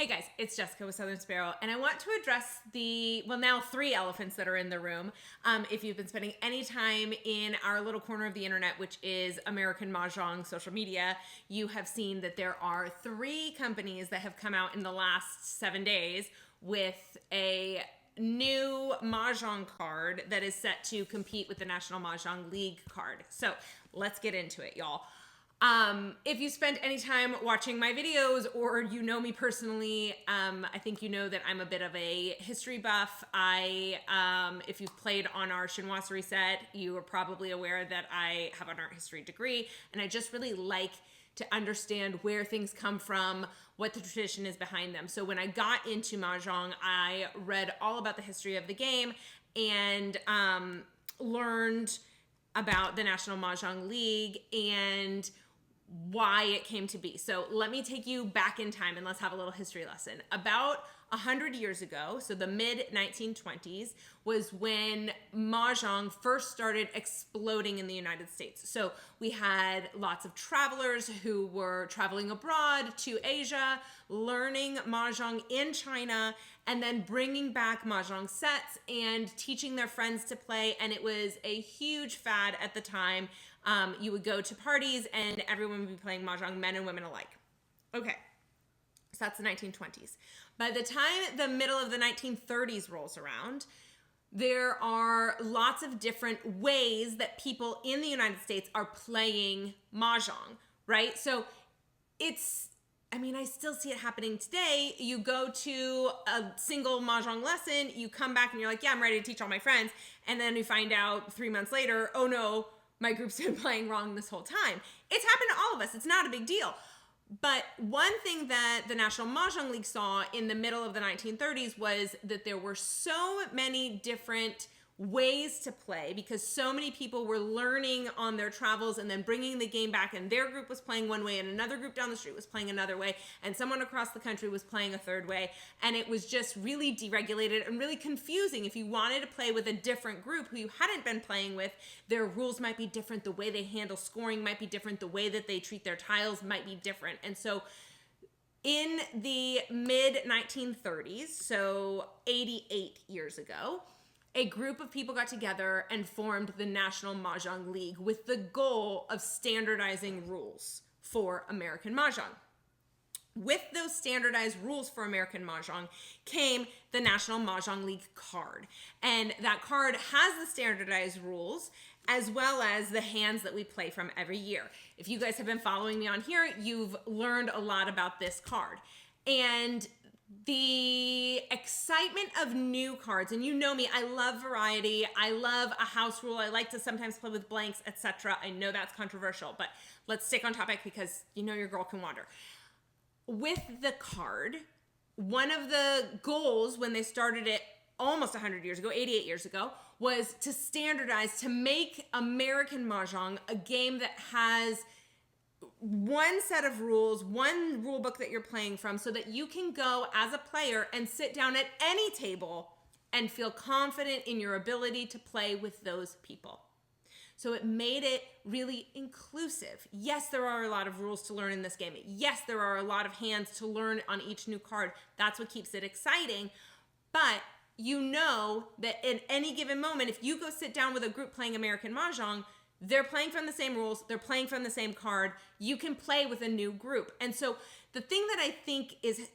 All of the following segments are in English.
Hey guys, it's Jessica with Southern Sparrow, and I want to address the, well, now 3 elephants that are in the room. If you've been spending any time in our little corner of the internet, which is American Mahjong social media, you have seen that there are 3 companies that have come out in the last 7 days with a new Mahjong card that is set to compete with the National Mah Jongg League card. So let's get into it, y'all. If you spent any time watching my videos or you know me personally, I think you know that I'm a bit of a history buff. If you've played on our chinoiserie set, you are probably aware that I have an art history degree, and I just really like to understand where things come from, what the tradition is behind them. So when I got into Mahjong, I read all about the history of the game and learned about the National Mah Jongg League and why it came to be. So let me take you back in time and let's have a little history lesson. About 100 years ago, so the mid-1920s, was when Mahjong first started exploding in the United States. So we had lots of travelers who were traveling abroad to Asia, learning Mahjong in China, and then bringing back Mahjong sets and teaching their friends to play. And it was a huge fad at the time. You would go to parties and everyone would be playing Mahjong, men and women alike. Okay, so that's the 1920s. By the time the middle of the 1930s rolls around, there are lots of different ways that people in the United States are playing Mahjong, right? So I still see it happening today. You go to a single Mahjong lesson, you come back and you're like, yeah, I'm ready to teach all my friends. And then you find out 3 months later, oh no, my group's been playing wrong this whole time. It's happened to all of us. It's not a big deal. But one thing that the National Mah Jongg League saw in the middle of the 1930s was that there were so many different ways to play because so many people were learning on their travels and then bringing the game back, and their group was playing one way and another group down the street was playing another way and someone across the country was playing a third way, and it was just really deregulated and really confusing. If you wanted to play with a different group who you hadn't been playing with, their rules might be different, the way they handle scoring might be different, the way that they treat their tiles might be different. And so in the mid-1930s, so 88 years ago, a group of people got together and formed the National Mah Jongg League with the goal of standardizing rules for American Mahjong. With those standardized rules for American Mahjong came the National Mah Jongg League card. And that card has the standardized rules as well as the hands that we play from every year. If you guys have been following me on here, you've learned a lot about this card. And the excitement of new cards, and you know me, I love variety, I love a house rule, I like to sometimes play with blanks, etc. I know that's controversial, but let's stick on topic because you know your girl can wander. With the card, one of the goals when they started it almost 100 years ago, 88 years ago, was to standardize, to make American Mahjong a game that has one set of rules, one rule book that you're playing from, so that you can go as a player and sit down at any table and feel confident in your ability to play with those people. So it made it really inclusive. Yes, there are a lot of rules to learn in this game. Yes, there are a lot of hands to learn on each new card. That's what keeps it exciting. But you know that in any given moment, if you go sit down with a group playing American Mahjong, they're playing from the same rules, they're playing from the same card, you can play with a new group. And so the thing that I think is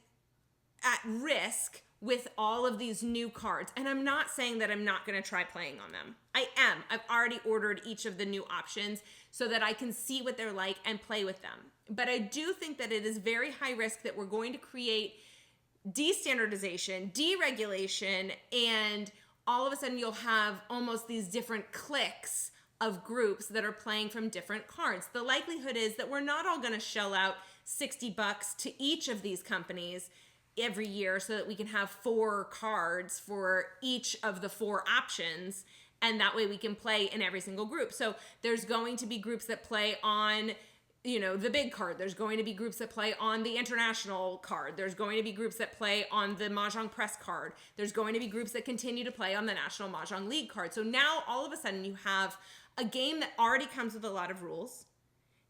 at risk with all of these new cards, and I'm not saying that I'm not gonna try playing on them. I am. I've already ordered each of the new options so that I can see what they're like and play with them. But I do think that it is very high risk that we're going to create de-standardization, deregulation, and all of a sudden you'll have almost these different cliques of groups that are playing from different cards. The likelihood is that we're not all going to shell out $60 to each of these companies every year so that we can have 4 cards for each of the 4 options, and that way we can play in every single group. So there's going to be groups that play on, you know, the big card. There's going to be groups that play on the international card. There's going to be groups that play on the Mahjong Press card. There's going to be groups that continue to play on the National Mah Jongg League card. So now all of a sudden you have a game that already comes with a lot of rules.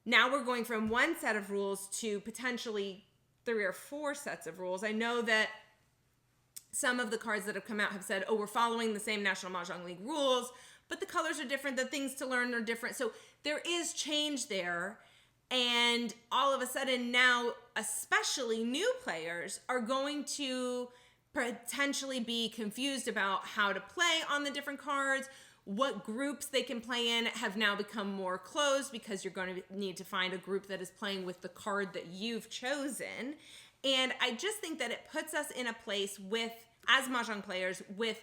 Now we're going from one set of rules to potentially 3 or 4 sets of rules. I know that some of the cards that have come out have said, oh, we're following the same National Mah Jongg League rules, but the colors are different, the things to learn are different. So there is change there. And all of a sudden now, especially new players are going to potentially be confused about how to play on the different cards. What groups they can play in have now become more closed because you're going to need to find a group that is playing with the card that you've chosen. And I just think that it puts us in a place with, as Mahjong players, with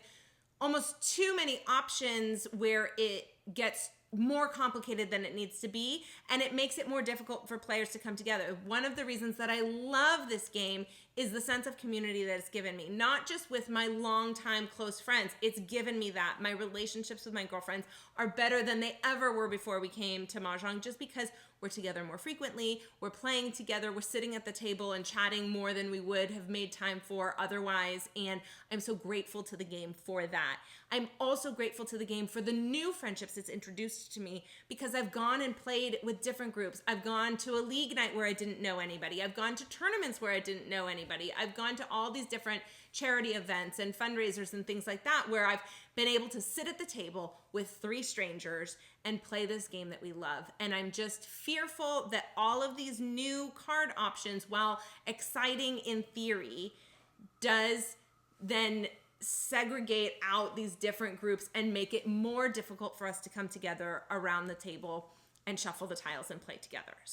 almost too many options where it gets more complicated than it needs to be, and it makes it more difficult for players to come together. One of the reasons that I love this game is the sense of community that it's given me, not just with my longtime close friends. It's given me that. My relationships with my girlfriends are better than they ever were before we came to Mahjong, just because we're together more frequently, we're playing together, we're sitting at the table and chatting more than we would have made time for otherwise, and I'm so grateful to the game for that. I'm also grateful to the game for the new friendships it's introduced to me, because I've gone and played with different groups. I've gone to a league night where I didn't know anybody. I've gone to tournaments where I didn't know anybody. I've gone to all these different charity events and fundraisers and things like that where I've been able to sit at the table with 3 strangers and play this game that we love. And I'm just fearful that all of these new card options, while exciting in theory, does then segregate out these different groups and make it more difficult for us to come together around the table and shuffle the tiles and play together.